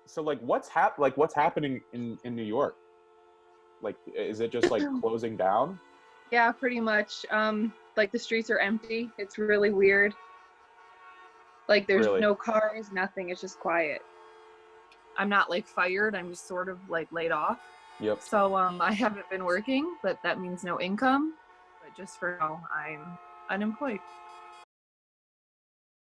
So like what's happening in New York? Like, is it just like closing down? Yeah, pretty much. Like the streets are empty. It's really weird. Like there's no cars, nothing. It's just quiet. I'm not like fired. I'm just sort of like laid off. Yep. So I haven't been working, but that means no income. But just for now, I'm unemployed.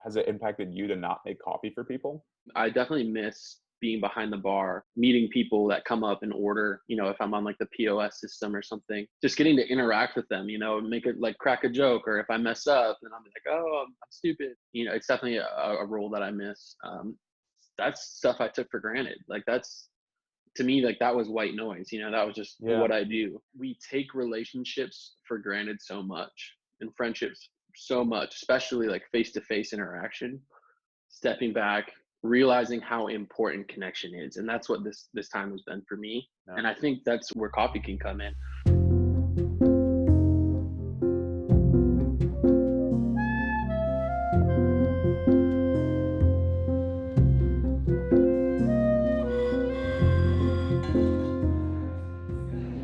Has it impacted you to not make coffee for people? I definitely miss being behind the bar, meeting people that come up and order, you know, if I'm on like the POS system or something, just getting to interact with them, you know, make it like crack a joke, or if I mess up then I'm like, oh, I'm stupid. You know, it's definitely a role that I miss. That's stuff I took for granted. Like that's, to me, like that was white noise, you know, that was just what I do. We take relationships for granted so much, and friendships so much, especially like face-to-face interaction. Stepping back, realizing how important connection is, and that's what this time has been for me. And I think that's where coffee can come in.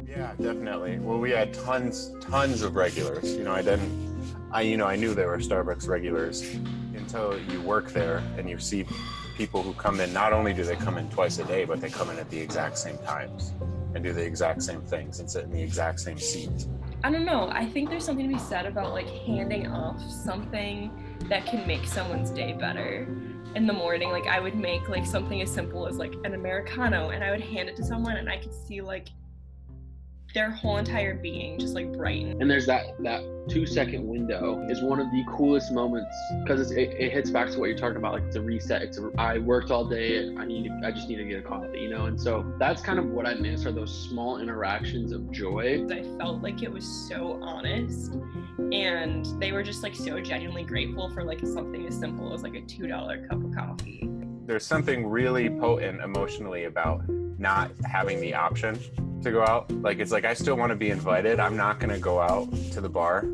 Yeah, definitely. Well, we had tons of regulars. You know, I knew there were Starbucks regulars until you work there and you see people who come in. Not only do they come in twice a day, but they come in at the exact same times and do the exact same things and sit in the exact same seats. I don't know. I think there's something to be said about like handing off something that can make someone's day better. In the morning, like I would make like something as simple as like an Americano, and I would hand it to someone and I could see like their whole entire being just like brighten. And there's that 2-second window is one of the coolest moments, because it hits back to what you're talking about. Like it's a reset. I worked all day. I just need to get a coffee, you know? And so that's kind of what I miss, are those small interactions of joy. I felt like it was so honest, and they were just like so genuinely grateful for like something as simple as like a $2 cup of coffee. There's something really potent emotionally about not having the option to go out. Like, it's like, I still want to be invited. I'm not going to go out to the bar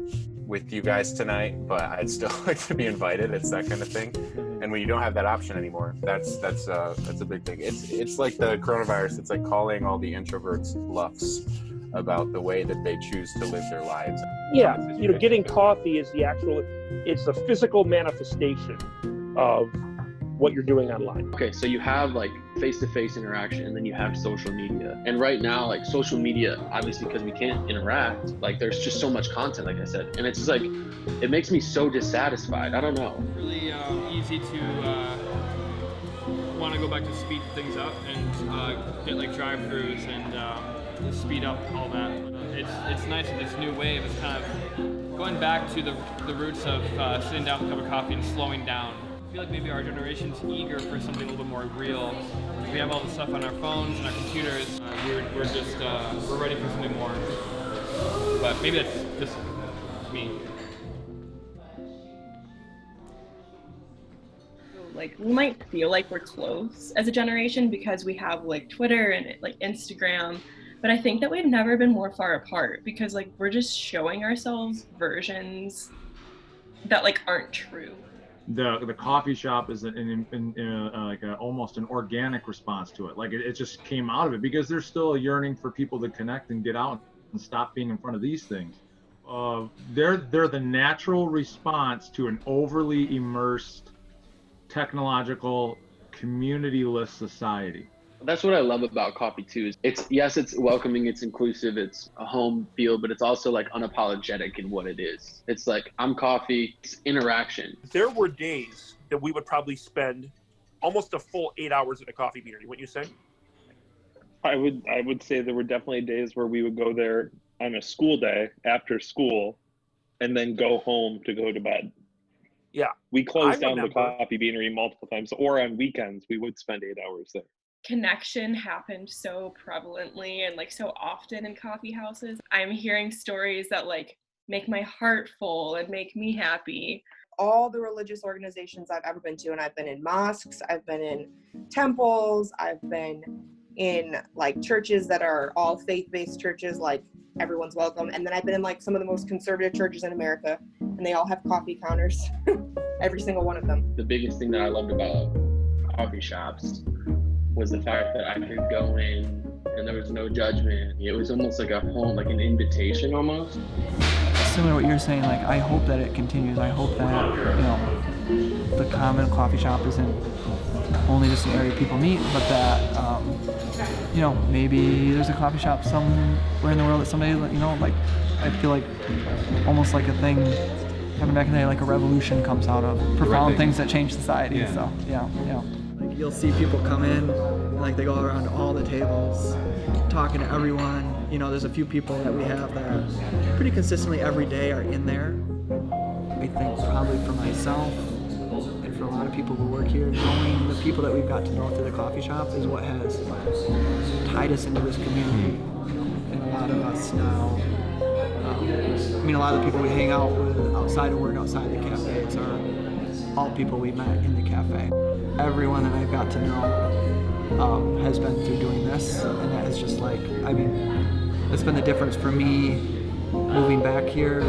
with you guys tonight, but I'd still like to be invited. It's that kind of thing. And when you don't have that option anymore, that's a big thing. It's like the coronavirus. It's like calling all the introverts bluffs about the way that they choose to live their lives. Yeah, you know, getting coffee is it's the physical manifestation of what you're doing online. Okay, so you have like face-to-face interaction, and then you have social media. And right now, like social media, obviously because we can't interact, like there's just so much content, like I said. And it's just like, it makes me so dissatisfied. I don't know. Really easy to want to go back to speed things up and get like drive-thrus and speed up all that. It's nice that this new wave is kind of going back to the roots of sitting down with a cup of coffee and slowing down. I feel like maybe our generation's eager for something a little bit more real. We have all the stuff on our phones and our computers. We're ready for something more. But maybe that's just me. Like we might feel like we're close as a generation because we have like Twitter and like Instagram, but I think that we've never been more far apart because like we're just showing ourselves versions that like aren't true. The coffee shop is almost an organic response to it. Like it just came out of it because there's still a yearning for people to connect and get out and stop being in front of these things. They're the natural response to an overly immersed, technological, community-less society. That's what I love about coffee too. It's welcoming, it's inclusive, it's a home feel, but it's also like unapologetic in what it is. It's like, I'm coffee, it's interaction. There were days that we would probably spend almost a full 8 hours at a coffee beanery, wouldn't you say? I would say there were definitely days where we would go there on a school day after school and then go home to go to bed. Yeah. We closed down the coffee beanery multiple times, or on weekends we would spend 8 hours there. Connection happened so prevalently and like so often in coffee houses. I'm hearing stories that like make my heart full and make me happy. All the religious organizations I've ever been to, and I've been in mosques, I've been in temples, I've been in like churches that are all faith-based churches, like everyone's welcome. And then I've been in like some of the most conservative churches in America, and they all have coffee counters, every single one of them. The biggest thing that I loved about coffee shops was the fact that I could go in and there was no judgment. It was almost like a home, like an invitation almost. Similar to what you're saying, like I hope that it continues. I hope that, you know, the common coffee shop isn't only just an area people meet, but that, you know, maybe there's a coffee shop somewhere in the world that someday, you know, like I feel like almost like a thing happened back in the day, like a revolution comes out of profound things that change society. Yeah. So yeah. Like you'll see people come in, and like they go around all the tables, talking to everyone. You know, there's a few people that we have that pretty consistently every day are in there. I think probably for myself and for a lot of people who work here, knowing the people that we've got to know through the coffee shop is what has tied us into this community. And a lot of us now, I mean, a lot of the people we hang out with outside of work, outside the cafes, are all people we met in the cafe. Everyone that I've got to know has been through doing this, and that is just like, I mean, it's been the difference for me moving back here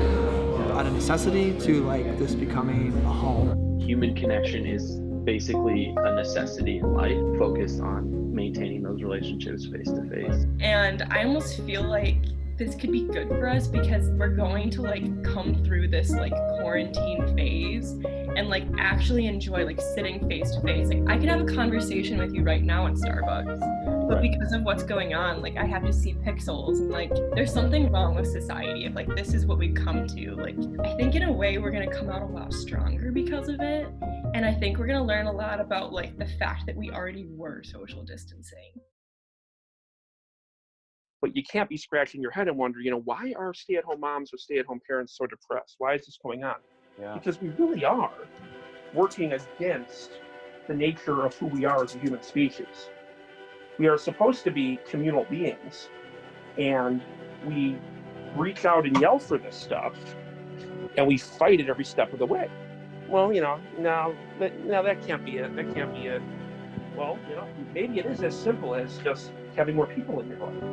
out of necessity to like this becoming a home. Human connection is basically a necessity in life, focused on maintaining those relationships face to face. And I almost feel like this could be good for us because we're going to like come through this like quarantine phase and like actually enjoy like sitting face to face. Like I could have a conversation with you right now in Starbucks, but because of what's going on, like I have to see pixels, and like there's something wrong with society if like this is what we've come to. Like I think in a way we're gonna come out a lot stronger because of it, and I think we're gonna learn a lot about like the fact that we already were social distancing. But you can't be scratching your head and wondering, you know, why are stay-at-home moms or stay-at-home parents so depressed? Why is this going on? Yeah. Because we really are working against the nature of who we are as a human species. We are supposed to be communal beings, and we reach out and yell for this stuff, and we fight it every step of the way. Well, you know, now that can't be it. That can't be it. Well, you know, maybe it is as simple as just having more people in your life.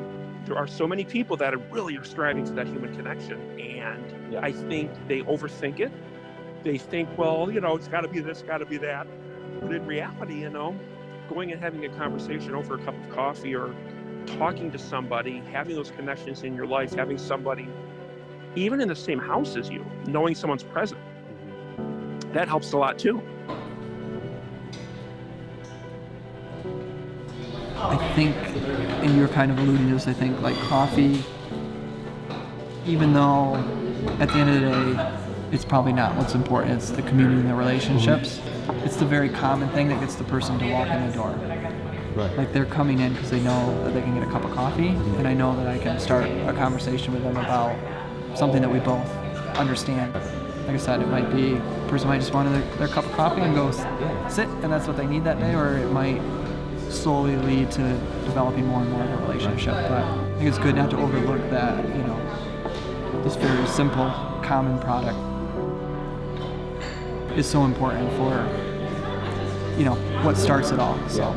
There are so many people that are striving for that human connection, and I think they overthink it. They think, well, you know, it's got to be this, got to be that. But in reality, you know, going and having a conversation over a cup of coffee or talking to somebody, having those connections in your life, having somebody even in the same house as you, knowing someone's present, that helps a lot too. I think, and you're kind of alluding to this, I think like coffee, even though at the end of the day, it's probably not what's important, it's the community and the relationships. It's the very common thing that gets the person to walk in the door. Right. Like they're coming in because they know that they can get a cup of coffee, and I know that I can start a conversation with them about something that we both understand. Like I said, it might be, a person might just want their cup of coffee and go sit, and that's what they need that day, or it might slowly lead to developing more and more of a relationship. But I think it's good not to overlook that, you know, this very simple, common product is so important for, you know, what starts it all. So